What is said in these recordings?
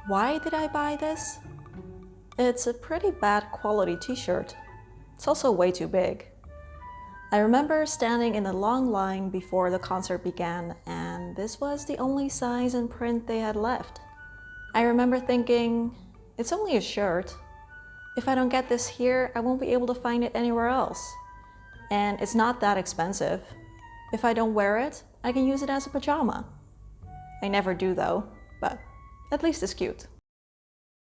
Why did I buy this? It's a pretty bad quality t-shirt. It's also way too big. I remember standing in a long line before the concert began, and this was the only size and print they had left. I remember thinking, it's only a shirt. If I don't get this here, I won't be able to find it anywhere else. And it's not that expensive. If I don't wear it, I can use it as a pajama. I never do though, but at least it's cute.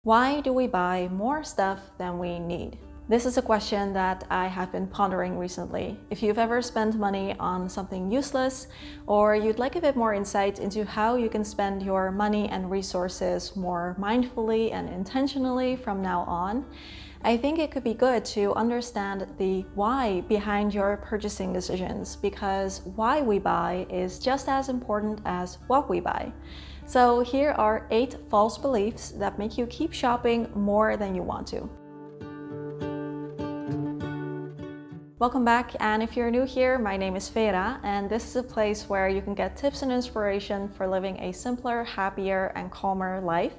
Why do we buy more stuff than we need? This is a question that I have been pondering recently. If you've ever spent money on something useless, or you'd like a bit more insight into how you can spend your money and resources more mindfully and intentionally from now on, I think it could be good to understand the why behind your purchasing decisions, because why we buy is just as important as what we buy. So here are 8 false beliefs that make you keep shopping more than you want to. Welcome back, and if you're new here, my name is Vera, and this is a place where you can get tips and inspiration for living a simpler, happier, and calmer life.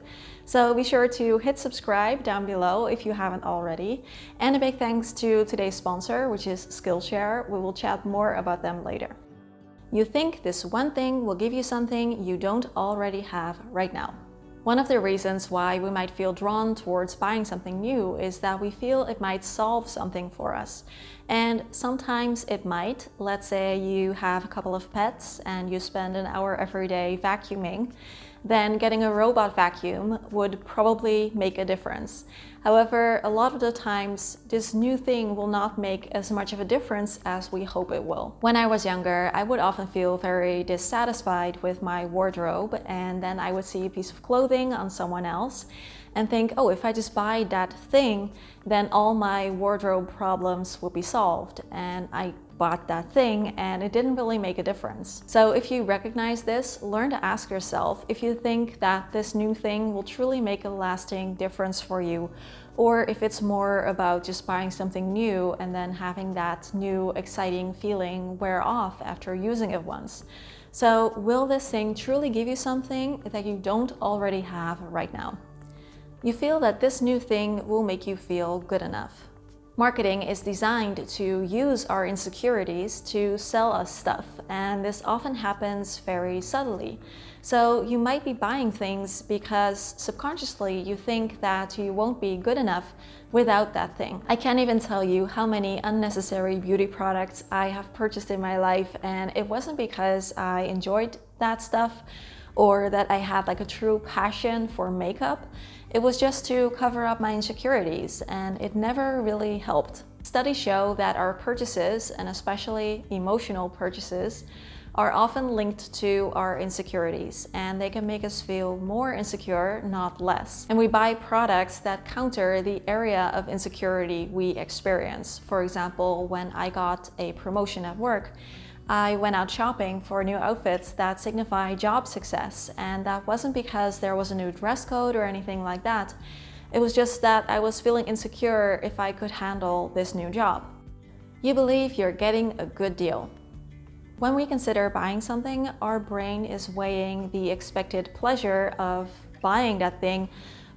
So be sure to hit subscribe down below if you haven't already. And a big thanks to today's sponsor, which is Skillshare. We will chat more about them later. You think this one thing will give you something you don't already have right now. One of the reasons why we might feel drawn towards buying something new is that we feel it might solve something for us. And sometimes it might. Let's say you have a couple of pets and you spend an hour every day vacuuming. Then getting a robot vacuum would probably make a difference. However, a lot of the times this new thing will not make as much of a difference as we hope it will. When I was younger, I would often feel very dissatisfied with my wardrobe, and then I would see a piece of clothing on someone else and think, oh, if I just buy that thing, then all my wardrobe problems will be solved. And I bought that thing and it didn't really make a difference. So if you recognize this, learn to ask yourself if you think that this new thing will truly make a lasting difference for you, or if it's more about just buying something new and then having that new exciting feeling wear off after using it once. So will this thing truly give you something that you don't already have right now? You feel that this new thing will make you feel good enough. Marketing is designed to use our insecurities to sell us stuff, and this often happens very subtly. So you might be buying things because subconsciously you think that you won't be good enough without that thing. I can't even tell you how many unnecessary beauty products I have purchased in my life, and it wasn't because I enjoyed that stuff or that I had like a true passion for makeup. It was just to cover up my insecurities, and it never really helped. Studies show that our purchases, and especially emotional purchases, are often linked to our insecurities, and they can make us feel more insecure, not less. And we buy products that counter the area of insecurity we experience. For example, when I got a promotion at work, I went out shopping for new outfits that signify job success, and that wasn't because there was a new dress code or anything like that. It was just that I was feeling insecure if I could handle this new job. You believe you're getting a good deal. When we consider buying something, our brain is weighing the expected pleasure of buying that thing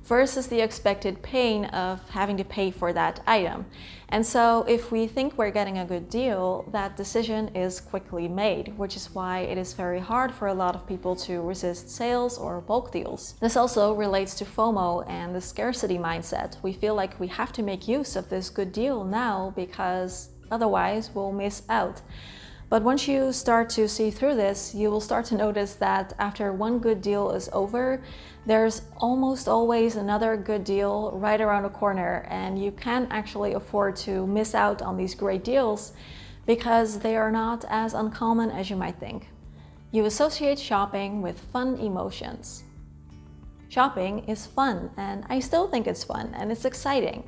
versus the expected pain of having to pay for that item. And so if we think we're getting a good deal, that decision is quickly made, which is why it is very hard for a lot of people to resist sales or bulk deals. This also relates to FOMO and the scarcity mindset. We feel like we have to make use of this good deal now because otherwise we'll miss out. But once you start to see through this, you will start to notice that after one good deal is over, there's almost always another good deal right around the corner, and you can't actually afford to miss out on these great deals because they are not as uncommon as you might think. You associate shopping with fun emotions. Shopping is fun, and I still think it's fun and it's exciting,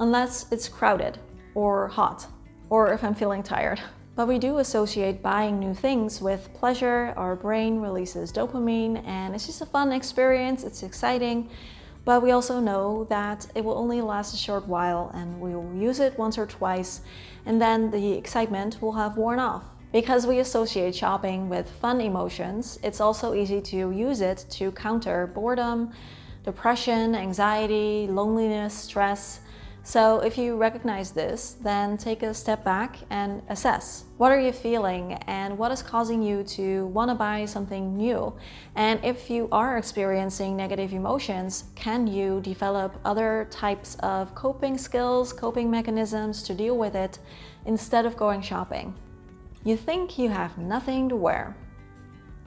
unless it's crowded or hot, or if I'm feeling tired. But we do associate buying new things with pleasure. Our brain releases dopamine, and it's just a fun experience, it's exciting. But we also know that it will only last a short while, and we will use it once or twice, and then the excitement will have worn off. Because we associate shopping with fun emotions, it's also easy to use it to counter boredom, depression, anxiety, loneliness, stress. So if you recognize this, then take a step back and assess. What are you feeling and what is causing you to want to buy something new? And if you are experiencing negative emotions, can you develop other types of coping skills, coping mechanisms to deal with it instead of going shopping? You think you have nothing to wear.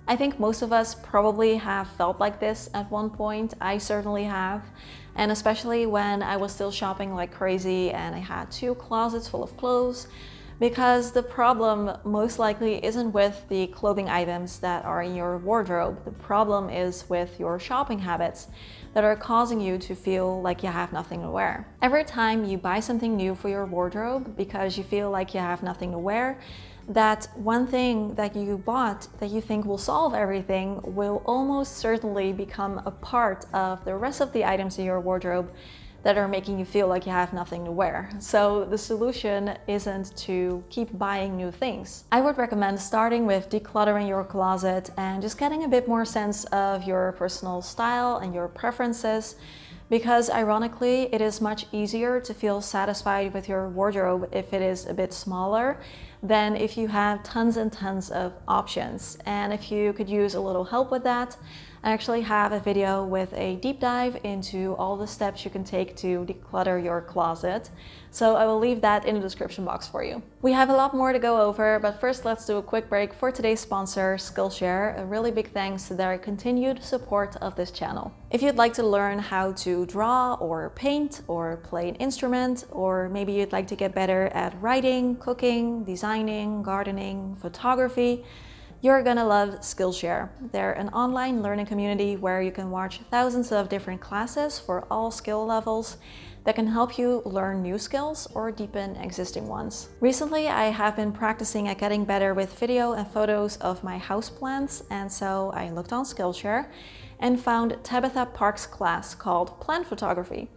I think most of us probably have felt like this at one point. I certainly have. And especially when I was still shopping like crazy and I had 2 closets full of clothes, because the problem most likely isn't with the clothing items that are in your wardrobe. The problem is with your shopping habits that are causing you to feel like you have nothing to wear. Every time you buy something new for your wardrobe because you feel like you have nothing to wear, that one thing that you bought that you think will solve everything will almost certainly become a part of the rest of the items in your wardrobe that are making you feel like you have nothing to wear. So the solution isn't to keep buying new things. I would recommend starting with decluttering your closet and just getting a bit more sense of your personal style and your preferences, because ironically, it is much easier to feel satisfied with your wardrobe if it is a bit smaller than if you have tons and tons of options. And if you could use a little help with that, I actually have a video with a deep dive into all the steps you can take to declutter your closet. So I will leave that in the description box for you. We have a lot more to go over, but first let's do a quick break for today's sponsor, Skillshare. A really big thanks to their continued support of this channel. If you'd like to learn how to draw or paint or play an instrument, or maybe you'd like to get better at writing, cooking, designing, gardening, photography, you're gonna love Skillshare. They're an online learning community where you can watch thousands of different classes for all skill levels that can help you learn new skills or deepen existing ones. Recently, I have been practicing at getting better with video and photos of my houseplants, and so I looked on Skillshare and found Tabitha Park's class called Plant Photography.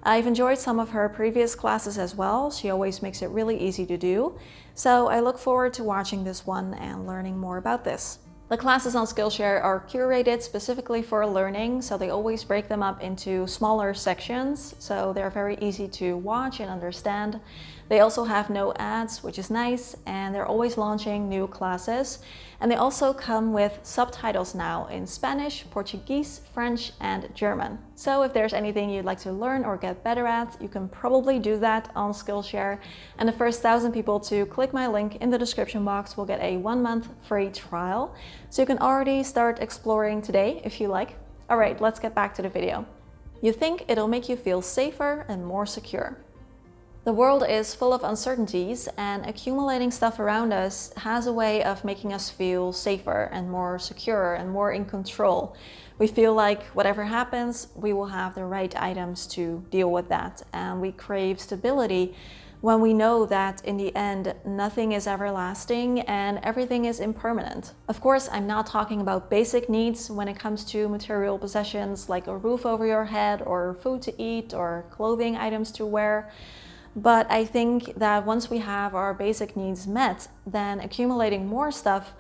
I've enjoyed some of her previous classes as well. She always makes it really easy to do. So I look forward to watching this one and learning more about this. The classes on Skillshare are curated specifically for learning, so they always break them up into smaller sections, so they're very easy to watch and understand. They also have no ads, which is nice, and they're always launching new classes. And they also come with subtitles now in Spanish, Portuguese, French, and German. So if there's anything you'd like to learn or get better at, you can probably do that on Skillshare. And the first 1,000 people to click my link in the description box will get a 1-month free trial. So you can already start exploring today if you like. All right, let's get back to the video. You think it'll make you feel safer and more secure. The world is full of uncertainties, and accumulating stuff around us has a way of making us feel safer and more secure and more in control. We feel like whatever happens, we will have the right items to deal with that, and we crave stability when we know that in the end, nothing is everlasting and everything is impermanent. Of course, I'm not talking about basic needs when it comes to material possessions like a roof over your head or food to eat or clothing items to wear. But I think that once we have our basic needs met, then accumulating more stuff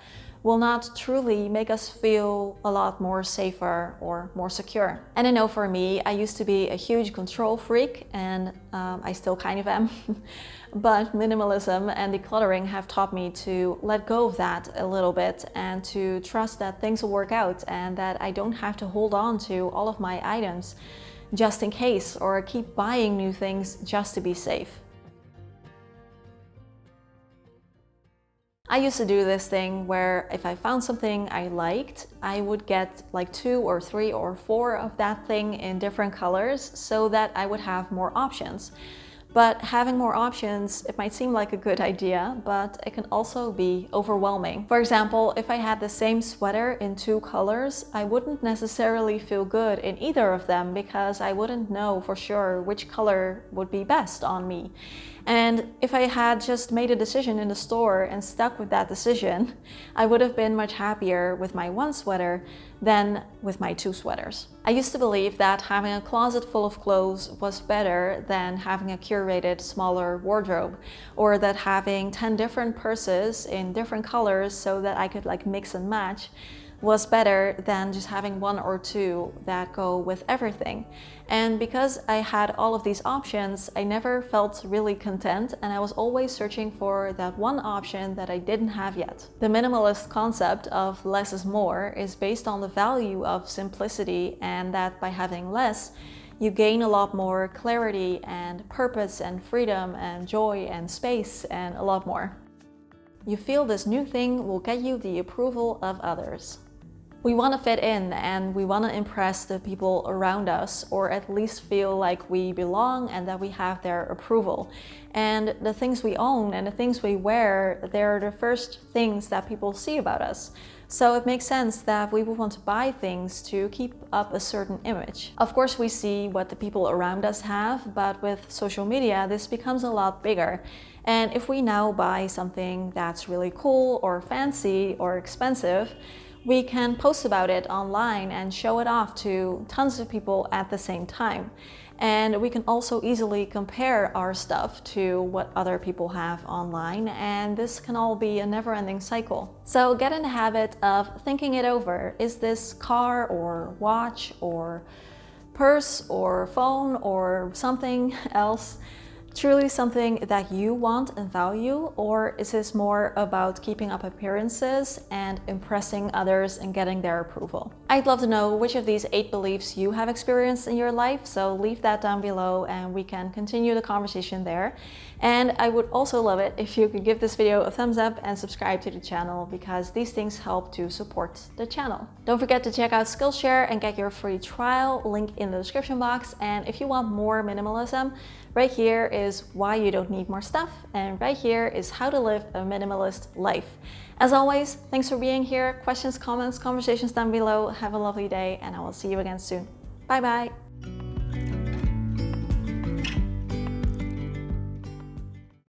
will not truly make us feel a lot more safer or more secure. And I know for me, I used to be a huge control freak, and I still kind of am. But minimalism and decluttering have taught me to let go of that a little bit and to trust that things will work out and that I don't have to hold on to all of my items just in case, or keep buying new things just to be safe. I used to do this thing where if I found something I liked, I would get like 2 or 3 or 4 of that thing in different colors so that I would have more options. But having more options, it might seem like a good idea, but it can also be overwhelming. For example, if I had the same sweater in 2 colors, I wouldn't necessarily feel good in either of them because I wouldn't know for sure which color would be best on me. And if I had just made a decision in the store and stuck with that decision, I would have been much happier with my 1 sweater than with my 2 sweaters. I used to believe that having a closet full of clothes was better than having a curated smaller wardrobe, or that having 10 different purses in different colors so that I could like mix and match was better than just having one or two that go with everything. And because I had all of these options, I never felt really content, and I was always searching for that one option that I didn't have yet. The minimalist concept of less is more is based on the value of simplicity, and that by having less, you gain a lot more clarity and purpose and freedom and joy and space and a lot more. You feel this new thing will get you the approval of others. We want to fit in and we want to impress the people around us, or at least feel like we belong and that we have their approval. And the things we own and the things we wear, they're the first things that people see about us. So it makes sense that we would want to buy things to keep up a certain image. Of course, we see what the people around us have, but with social media, this becomes a lot bigger. And if we now buy something that's really cool or fancy or expensive, we can post about it online and show it off to tons of people at the same time. And we can also easily compare our stuff to what other people have online, and this can all be a never-ending cycle. So get in the habit of thinking it over. Is this car or watch or purse or phone or something else truly something that you want and value, or is this more about keeping up appearances and impressing others and getting their approval? I'd love to know which of these 8 beliefs you have experienced in your life, so leave that down below and we can continue the conversation there. And I would also love it if you could give this video a thumbs up and subscribe to the channel, because these things help to support the channel. Don't forget to check out Skillshare and get your free trial, link in the description box. And if you want more minimalism, right here is why you don't need more stuff, and right here is how to live a minimalist life. As always, thanks for being here. Questions, comments, conversations down below. Have a lovely day, and I will see you again soon. Bye bye.